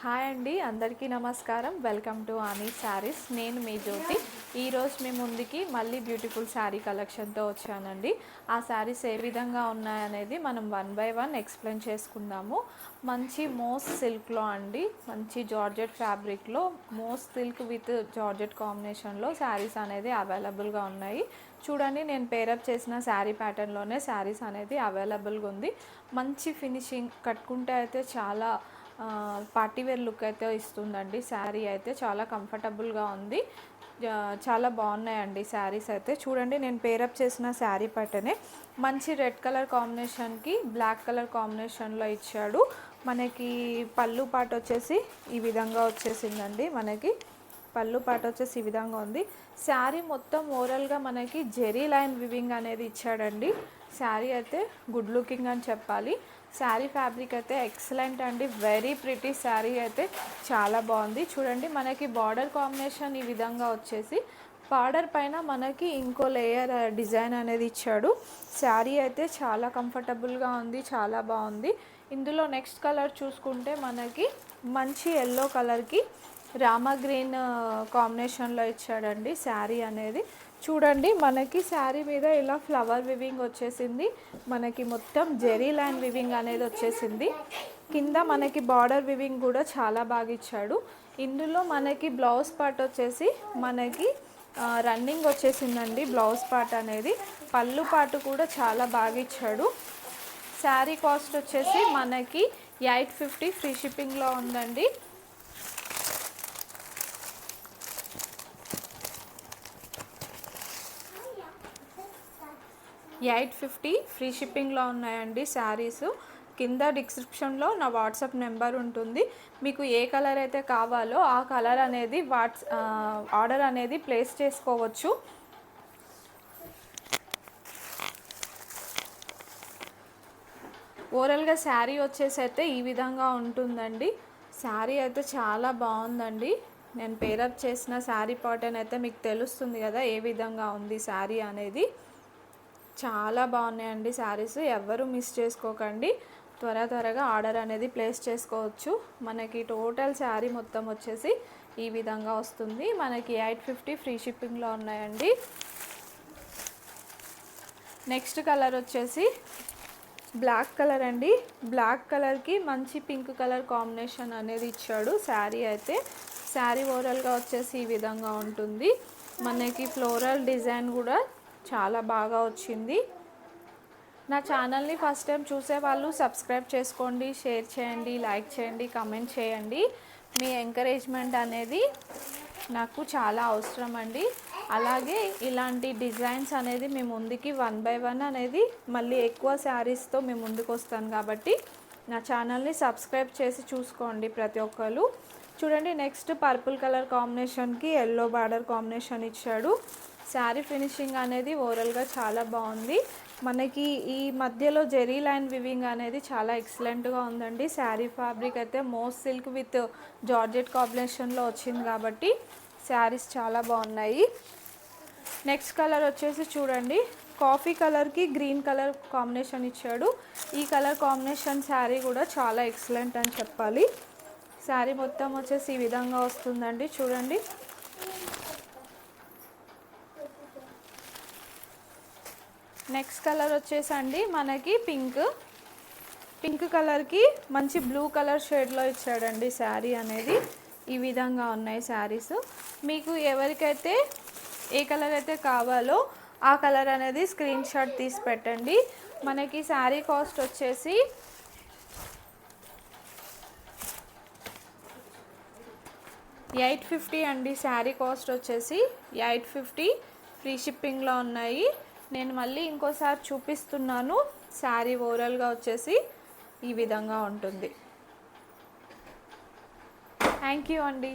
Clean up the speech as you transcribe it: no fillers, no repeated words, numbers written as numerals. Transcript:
Hi అండి, అందరికీ నమస్కారం. వెల్కమ్ టు ఆనీ శారీస్. నేను మీ జ్యోతి. ఈరోజు మీ ముందుకి మళ్ళీ బ్యూటిఫుల్ శారీ కలెక్షన్తో వచ్చానండి. ఆ శారీస్ ఏ విధంగా ఉన్నాయనేది మనం వన్ బై వన్ ఎక్స్ప్లెయిన్ చేసుకుందాము. మంచి మోస్ సిల్క్లో అండి, మంచి జార్జెట్ ఫ్యాబ్రిక్లో మోస్ సిల్క్ విత్ జార్జెట్ కాంబినేషన్లో శారీస్ అనేది అవైలబుల్గా ఉన్నాయి. చూడండి, నేను పేరప్ చేసిన శారీ ప్యాటర్న్లోనే శారీస్ అనేది అవైలబుల్గా ఉంది. మంచి ఫినిషింగ్, కట్టుకుంటే అయితే చాలా పార్టీవేర్ లుక్ అయితే ఇస్తుందండి. శారీ అయితే చాలా కంఫర్టబుల్గా ఉంది. చాలా బాగున్నాయండి శారీస్ అయితే. చూడండి, నేను పేరప్ చేసిన శారీ పట్టనే మంచి రెడ్ కలర్ కాంబినేషన్కి బ్లాక్ కలర్ కాంబినేషన్లో ఇచ్చాడు. మనకి పళ్ళు పాట వచ్చేసి ఈ విధంగా వచ్చేసిందండి. మనకి పళ్ళు పాట వచ్చేసి ఈ విధంగా ఉంది. శారీ మొత్తం ఓవరాల్గా మనకి జెరీ లైన్ వివింగ్ అనేది ఇచ్చాడండి. శారీ అయితే గుడ్ లుకింగ్ అని చెప్పాలి. శారీ ఫ్యాబ్రిక్ అయితే ఎక్సలెంట్ అండి. వెరీ ప్రిటీ శారీ అయితే చాలా బాగుంది. చూడండి, మనకి బార్డర్ కాంబినేషన్ ఈ విధంగా వచ్చేసి బార్డర్ పైన మనకి ఇంకో లేయర్ డిజైన్ అనేది ఇచ్చాడు. శారీ అయితే చాలా కంఫర్టబుల్గా ఉంది, చాలా బాగుంది. ఇందులో నెక్స్ట్ కలర్ చూసుకుంటే మనకి మంచి ఎల్లో కలర్కి రామా గ్రీన్ కాంబినేషన్లో ఇచ్చాడండి శారీ అనేది. చూడండి, మనకి శారీ మీద ఇలా ఫ్లవర్ వివింగ్ వచ్చేసింది. మనకి మొత్తం జెరీ లైన్ వివింగ్ అనేది వచ్చేసింది. కింద మనకి బార్డర్ వివింగ్ కూడా చాలా బాగా ఇచ్చాడు. ఇందులో మనకి బ్లౌజ్ పార్ట్ వచ్చేసి మనకి రన్నింగ్ వచ్చేసిందండి. బ్లౌజ్ పార్ట్ అనేది పళ్ళు పాటు కూడా చాలా బాగా ఇచ్చాడు. శారీ కాస్ట్ వచ్చేసి మనకి 850 ఫ్రీ షిప్పింగ్లో ఉందండి. $850 ఫ్రీ షిప్పింగ్లో ఉన్నాయండి శారీస్. కింద డిస్క్రిప్షన్లో నా వాట్సాప్ నెంబర్ ఉంటుంది. మీకు ఏ కలర్ అయితే కావాలో ఆ కలర్ అనేది ఆర్డర్ అనేది ప్లేస్ చేసుకోవచ్చు. ఓవరాల్గా శారీ వచ్చేసి అయితే ఈ విధంగా ఉంటుందండి. శారీ అయితే చాలా బాగుందండి. నేను పేరప్ చేసిన శారీ ప్యాటర్న్ అయితే మీకు తెలుస్తుంది కదా ఏ విధంగా ఉంది శారీ అనేది. చాలా బాగున్నాయండి శారీస్. ఎవరు మిస్ చేసుకోకండి. త్వరగా ఆర్డర్ అనేది ప్లేస్ చేసుకోవచ్చు. మనకి టోటల్ శారీ మొత్తం వచ్చేసి ఈ విధంగా వస్తుంది. మనకి 850 ఫ్రీ షిప్పింగ్లో ఉన్నాయండి. నెక్స్ట్ కలర్ వచ్చేసి బ్లాక్ కలర్ అండి. బ్లాక్ కలర్కి మంచి పింక్ కలర్ కాంబినేషన్ అనేది ఇచ్చాడు శారీ అయితే. శారీ ఓవరాల్గా వచ్చేసి ఈ విధంగా ఉంటుంది. మనకి ఫ్లోరల్ డిజైన్ కూడా చాలా బాగా వచ్చింది. నా ఛానల్ని ఫస్ట్ టైం చూసేవాళ్ళు సబ్స్క్రైబ్ చేసుకోండి, షేర్ చేయండి, లైక్ చేయండి, కమెంట్ చేయండి. మీ ఎంకరేజ్మెంట్ అనేది నాకు చాలా అవసరం అండి. అలాగే ఇలాంటి డిజైన్స్ అనేది మీ ముందుకి వన్ బై వన్ అనేది మళ్ళీ ఎక్కువ శారీస్తో మీ ముందుకు వస్తాను కాబట్టి నా ఛానల్ని సబ్స్క్రైబ్ చేసి చూసుకోండి ప్రతి ఒక్కరు. చూడండి, నెక్స్ట్ పర్పుల్ కలర్ కాంబినేషన్కి ఎల్లో బార్డర్ కాంబినేషన్ ఇచ్చాడు. శారీ ఫినిషింగ్ అనేది ఓవరాల్గా చాలా బాగుంది. మనకి ఈ మధ్యలో జెరీ లైన్ వివింగ్ అనేది చాలా ఎక్సలెంట్గా ఉందండి. శారీ ఫ్యాబ్రిక్ అయితే మోస్ సిల్క్ విత్ జార్జెట్ కాంబినేషన్లో వచ్చింది కాబట్టి శారీస్ చాలా బాగున్నాయి. నెక్స్ట్ కలర్ వచ్చేసి చూడండి, కాఫీ కలర్కి గ్రీన్ కలర్ కాంబినేషన్ ఇచ్చాడు. ఈ కలర్ కాంబినేషన్ శారీ కూడా చాలా ఎక్సలెంట్ అని చెప్పాలి. శారీ మొత్తం వచ్చేసి ఈ విధంగా వస్తుందండి. చూడండి, నెక్స్ట్ కలర్ వచ్చేసండి మనకి పింక్ కలర్కి మంచి బ్లూ కలర్ షేడ్లో ఇచ్చాడండి శారీ అనేది. ఈ విధంగా ఉన్నాయి శారీస్. మీకు ఎవరికైతే ఏ కలర్ అయితే కావాలో ఆ కలర్ అనేది స్క్రీన్ షాట్ తీసి పెట్టండి. మనకి శారీ కాస్ట్ వచ్చేసి $850 అండి. శారీ కాస్ట్ వచ్చేసి $850 ఫ్రీ షిప్పింగ్లో ఉన్నాయి. నేను మళ్ళీ ఇంకోసారి చూపిస్తున్నాను. శారీ ఓవరాల్గా వచ్చేసి ఈ విధంగా ఉంటుంది. థ్యాంక్ యూ అండి.